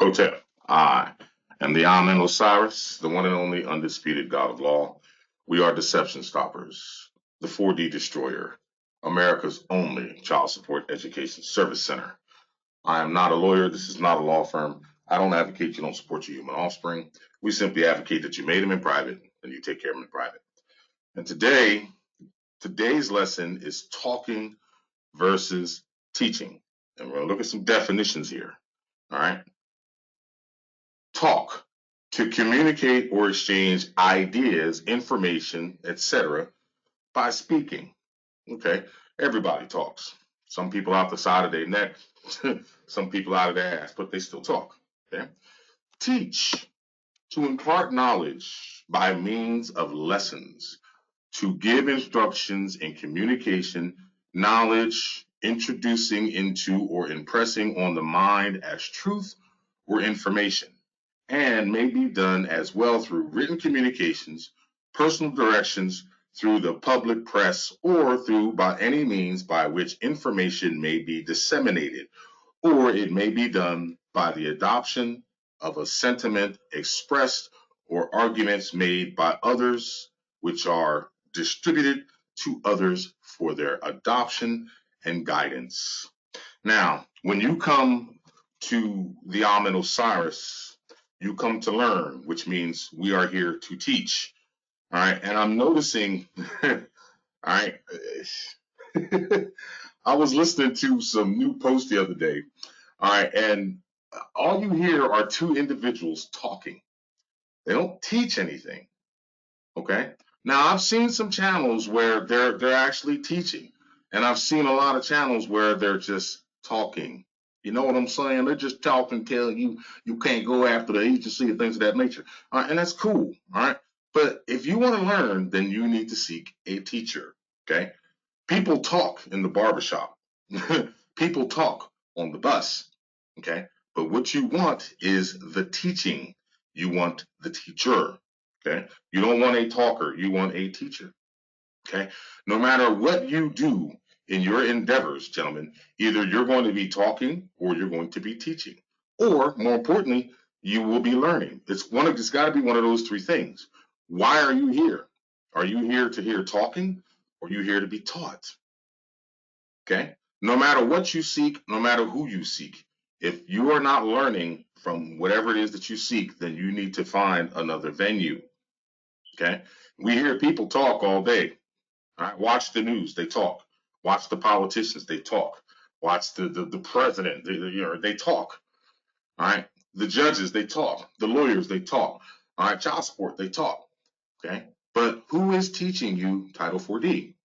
Hotep. I am the Amen Osiris, the one and only undisputed God of law. We are Deception Stoppers, the 4D Destroyer, America's only child support education service center. I am not a lawyer. This is not a law firm. I don't advocate you don't support your human offspring. We simply advocate that you made them in private and you take care of them in private. And today's lesson is talking versus teaching. And we're going to look at some definitions here. All right. Talk, to communicate or exchange ideas, information, etc. by speaking. Okay, everybody talks. Some people out the side of their neck, some people out of their ass, but they still talk. Okay, teach, to impart knowledge by means of lessons, to give instructions in communication, knowledge, introducing into or impressing on the mind as truth or information, and may be done as well through written communications, personal directions, through the public press, or through by any means by which information may be disseminated, or it may be done by the adoption of a sentiment expressed or arguments made by others, which are distributed to others for their adoption and guidance. Now, when you come to the Amen Osiris, you come to learn, which means we are here to teach. All right. And I'm noticing, all right, I was listening to some new posts the other day. All right. And all you hear are two individuals talking. They don't teach anything. Okay. Now, I've seen some channels where they're actually teaching, and I've seen a lot of channels where they're just talking. You know what I'm saying? They're just talking, telling you can't go after the agency and things of that nature. All right, and that's cool. All right. But if you want to learn, then you need to seek a teacher. Okay. People talk in the barbershop. People talk on the bus. Okay. But what you want is the teaching. You want the teacher. Okay. You don't want a talker. You want a teacher. Okay. No matter what you do in your endeavors, gentlemen, either you're going to be talking or you're going to be teaching. Or more importantly, you will be learning. It's got to be one of those three things. Why are you here? Are you here to hear talking, or are you here to be taught? Okay. No matter what you seek, no matter who you seek, if you are not learning from whatever it is that you seek, then you need to find another venue. Okay. We hear people talk all day. All right. Watch the news, they talk. Watch the politicians, they talk. Watch the president, they talk. All right. The judges, they talk. The lawyers, they talk. All right. Child support, they talk. Okay. But who is teaching you Title 4D?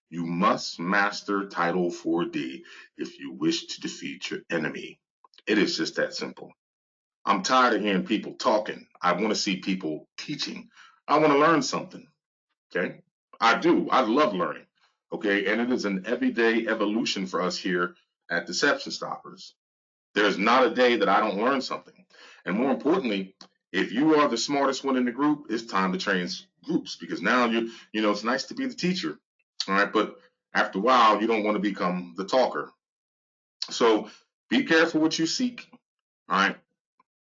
You must master Title 4D if you wish to defeat your enemy. It is just that simple. I'm tired of hearing people talking. I want to see people teaching. I want to learn something. Okay. I do. I love learning. Okay. And it is an everyday evolution for us here at Deception Stoppers. There's not a day that I don't learn something. And more importantly, if you are the smartest one in the group, it's time to train groups, because now it's nice to be the teacher. All right. But after a while, you don't want to become the talker. So be careful what you seek. All right.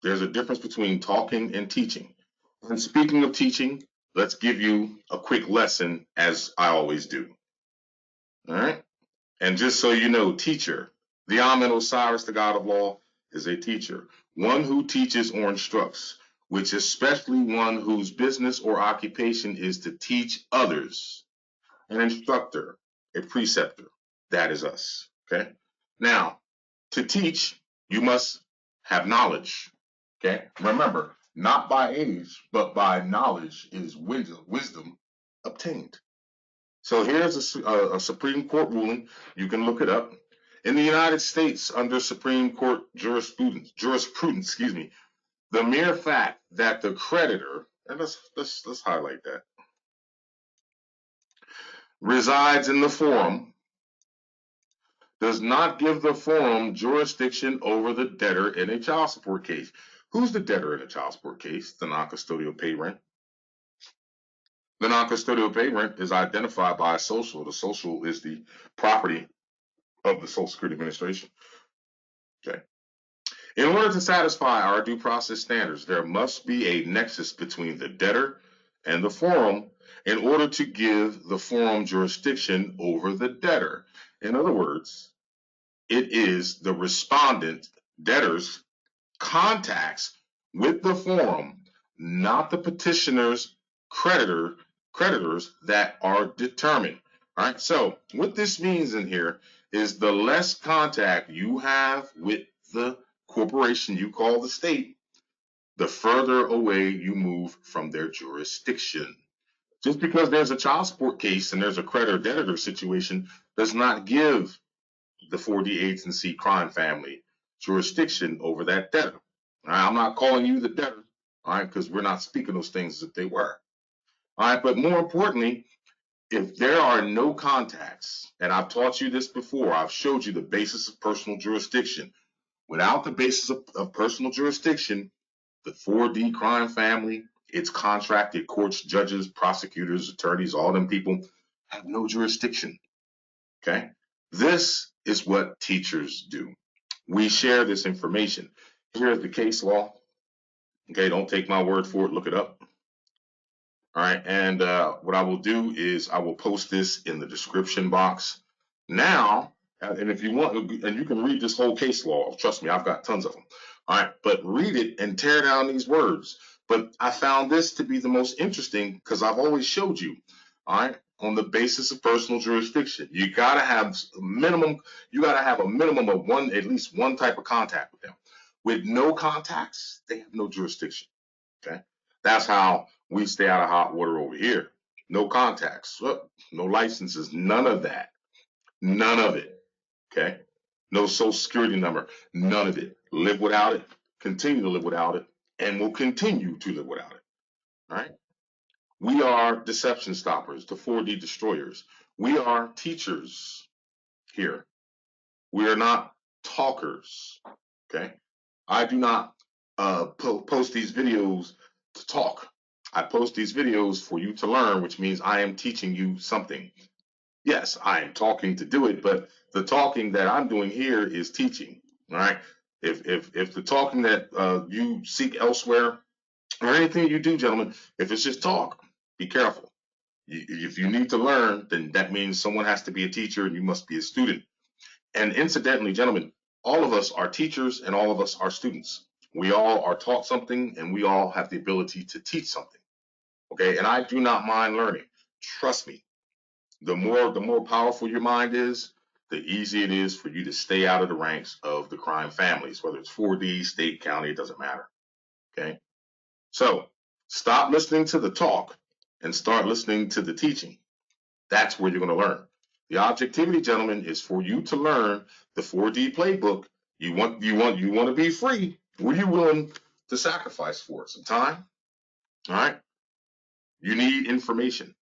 There's a difference between talking and teaching. And speaking of teaching, let's give you a quick lesson, as I always do. All right. And just so you know, teacher, the Amen Osiris, the God of law, is a teacher, one who teaches or instructs, which especially one whose business or occupation is to teach others. An instructor, a preceptor. That is us. Okay. Now, to teach, you must have knowledge. Okay. Remember, not by age, but by knowledge is wisdom obtained. So here's a Supreme Court ruling. You can look it up. In the United States, under Supreme Court jurisprudence, the mere fact that the creditor, and let's highlight that, resides in the forum does not give the forum jurisdiction over the debtor in a child support case. Who's the debtor in a child support case? The non-custodial pay rent. The non-custodial pay rent is identified by a social. The social is the property of the Social Security Administration. Okay. In order to satisfy our due process standards, there must be a nexus between the debtor and the forum in order to give the forum jurisdiction over the debtor. In other words, it is the respondent debtor's contacts with the forum, not the petitioner's creditors that are determined. All right. So what this means in here is the less contact you have with the corporation you call the state, the further away you move from their jurisdiction. Just because there's a child support case and there's a creditor-debtor situation does not give the 4D, 8, and C crime family jurisdiction over that debtor. I'm not calling you the debtor, all right, because we're not speaking those things as if they were. All right, but more importantly, if there are no contacts, and I've taught you this before, I've showed you the basis of personal jurisdiction. Without the basis of personal jurisdiction, the 4D crime family, its contracted courts, judges, prosecutors, attorneys, all them people have no jurisdiction. Okay? This is what teachers do. We share this information. Here's the case law. Okay, don't take my word for it, look it up. All right, and what I will do is I will post this in the description box. Now, and if you want, and you can read this whole case law, trust me, I've got tons of them. All right, but read it and tear down these words. But I found this to be the most interesting because I've always showed you, all right, on the basis of personal jurisdiction. You gotta have a minimum of one, at least one type of contact with them. With no contacts, they have no jurisdiction. Okay, that's how we stay out of hot water over here. No contacts, no licenses, none of that. None of it. Okay, no social security number, none of it. Live without it, continue to live without it, and will continue to live without it. All right. We are deception stoppers, the 4D destroyers. We are teachers here. We are not talkers. Okay. I do not post these videos to talk. I post these videos for you to learn, which means I am teaching you something. Yes, I am talking to do it, but the talking that I'm doing here is teaching. All right. If the talking that you seek elsewhere or anything you do, gentlemen, if it's just talk, be careful. If you need to learn, then that means someone has to be a teacher and you must be a student. And incidentally, gentlemen, all of us are teachers and all of us are students. We all are taught something and we all have the ability to teach something. Okay. And I do not mind learning. Trust me. The more powerful your mind is, the easier it is for you to stay out of the ranks of the crime families, whether it's 4D, state, county, it doesn't matter. Okay. So stop listening to the talk and start listening to the teaching. That's where you're going to learn. The objectivity, gentlemen, is for you to learn the 4D playbook. You want to be free. What are you willing to sacrifice for it? Some time? All right. You need information.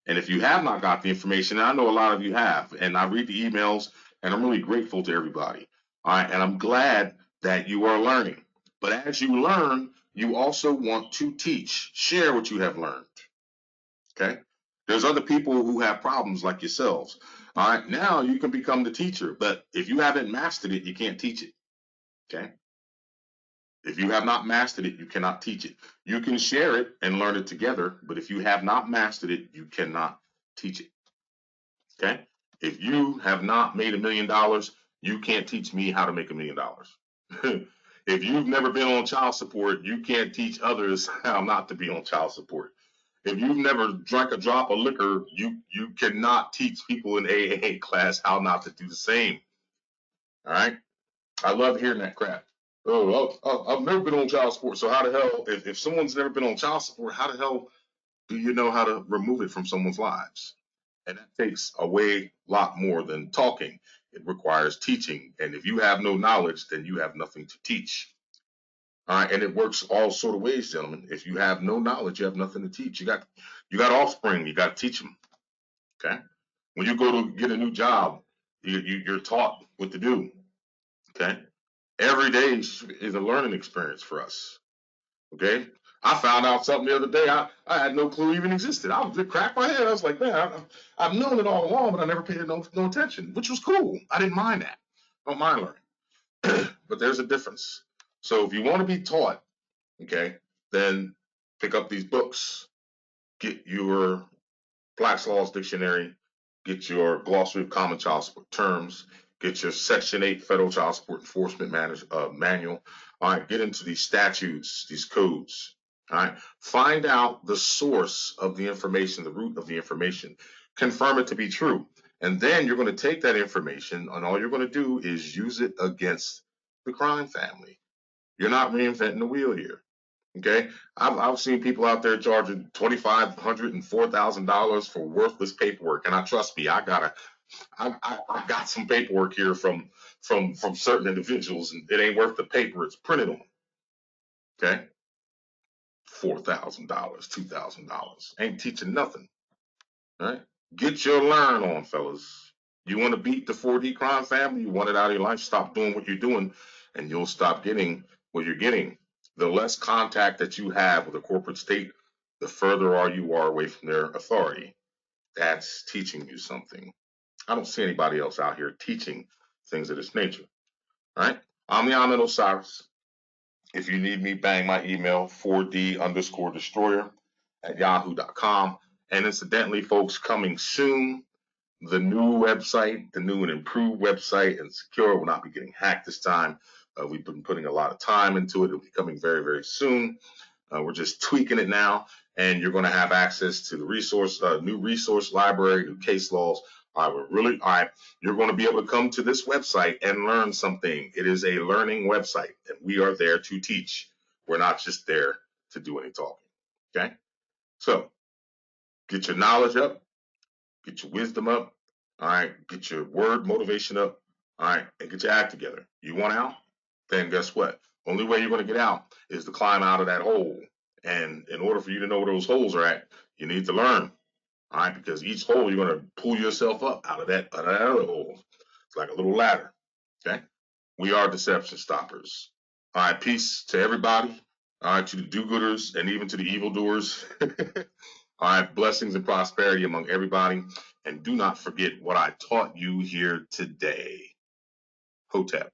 And if you have not got the information, and I know a lot of you have, and I read the emails, and I'm really grateful to everybody. All right. And I'm glad that you are learning. But as you learn, you also want to teach, share what you have learned. Okay. There's other people who have problems like yourselves. All right. Now you can become the teacher, but if you haven't mastered it, you can't teach it. Okay. If you have not mastered it, you cannot teach it. You can share it and learn it together, but if you have not mastered it, you cannot teach it. Okay. If you have not made $1 million, you can't teach me how to make $1 million. If you've never been on child support, you can't teach others how not to be on child support. If you've never drank a drop of liquor, you cannot teach people in AAA class how not to do the same. All right. I love hearing that crap. I've never been on child support. So how the hell, if someone's never been on child support, how the hell do you know how to remove it from someone's lives? And that takes a lot more than talking. It requires teaching. And if you have no knowledge, then you have nothing to teach. All right, and it works all sort of ways, gentlemen. If you have no knowledge, you have nothing to teach. You got offspring. You got to teach them. Okay. When you go to get a new job, you're taught what to do. Okay. Every day is a learning experience for us. Okay. I found out something the other day I had no clue even existed. I was cracked my head. I was like, man, I've known it all along, but I never paid no attention, which was cool. I didn't mind that. I don't mind learning. But there's a difference. So if you want to be taught, okay, then pick up these books, get your Black's Laws Dictionary, get your Glossary of Common Child Support Terms, get your Section 8 Federal Child Support Enforcement Manual. All right, get into these statutes, these codes. All right, find out the source of the information, the root of the information, confirm it to be true. And then you're going to take that information and all you're going to do is use it against the crime family. You're not reinventing the wheel here. Okay, I've seen people out there charging $2,500 and $4,000 for worthless paperwork, and trust me, I got some paperwork here from certain individuals, and it ain't worth the paper it's printed on. Okay, $4,000, $2,000 ain't teaching nothing. All right, get your learn on, fellas. You want to beat the 4D crime family? You want it out of your life? Stop doing what you're doing, and you'll stop getting what you're getting. The less contact that you have with a corporate state, the further you are away from their authority. That's teaching you something. I don't see anybody else out here teaching things of this nature. All right. I'm the Ahmed Osiris. If you need me, bang my email 4D_destroyer@yahoo.com. And incidentally, folks, coming soon, the new website, the new and improved website and secure will not be getting hacked this time. We've been putting a lot of time into it. It'll be coming very, very soon. We're just tweaking it now, and you're going to have access to the new resource library, new case laws. All right, you're going to be able to come to this website and learn something. It is a learning website, and we are there to teach. We're not just there to do any talking. Okay, so get your knowledge up, get your wisdom up. All right, get your word motivation up. All right, and get your act together. You want out? Then guess what? Only way you're going to get out is to climb out of that hole. And in order for you to know where those holes are at, you need to learn. All right, because each hole you're going to pull yourself up out of that other hole. It's like a little ladder. Okay, we are deception stoppers. All right, peace to everybody. All right, to the do-gooders and even to the evildoers. All right, blessings and prosperity among everybody. And do not forget what I taught you here today. Hotep.